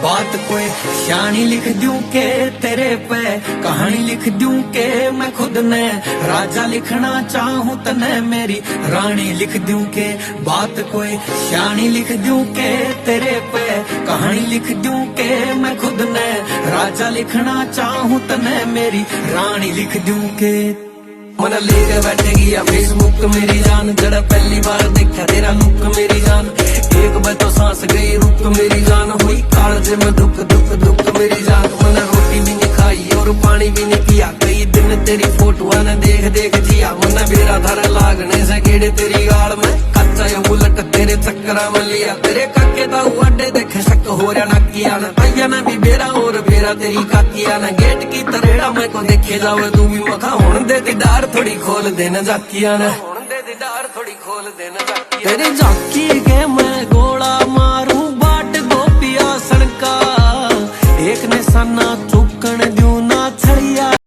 बात कोई शानी लिख दूं के तेरे पे, कहानी लिख दूं के मैं खुद ने राजा लिखना चाहूं तने मेरी रानी लिख दूं के। बात कोई शानी लिख दूं के तेरे पे, कहानी लिख दूं के मैं खुद ने राजा लिखना चाहूं तने मेरी रानी लिख दूं के। मन लेके बैठेगी या फेसबुक मेरी जान, जरा पहली बार देखा तेरा लुक मेरी जान। एक बार तो सांस गई रुक मेरी जान, हुई कालज में दुख दुख दुख मेरी जान। मैंने रोटी भी नहीं खाई और पानी भी नहीं पिया, कई दिन तेरी फोटो ने देख देख जिया। मैंने बेरा धर लागने से गेड़े तेरी गाल में, कच्चा या उलट तेरे चक्करा में लिया। तेरे काके दा अड्डे देखे शक हो रहा नाकिया न, भैया ने भी बेरा और बेरा तेरी काकिया ने। गेट की तरेड़ा मैं को देखे जावे तू भी मखा, हुण दे दीदार थोड़ी खोल देना जाकिया ने, हुण दे दीदार थोड़ी खोल देना जाकिया। तेरे जाकी के मैं गोला मारूं बाट गोपिया सड़का, एक निशाना चुकन दूं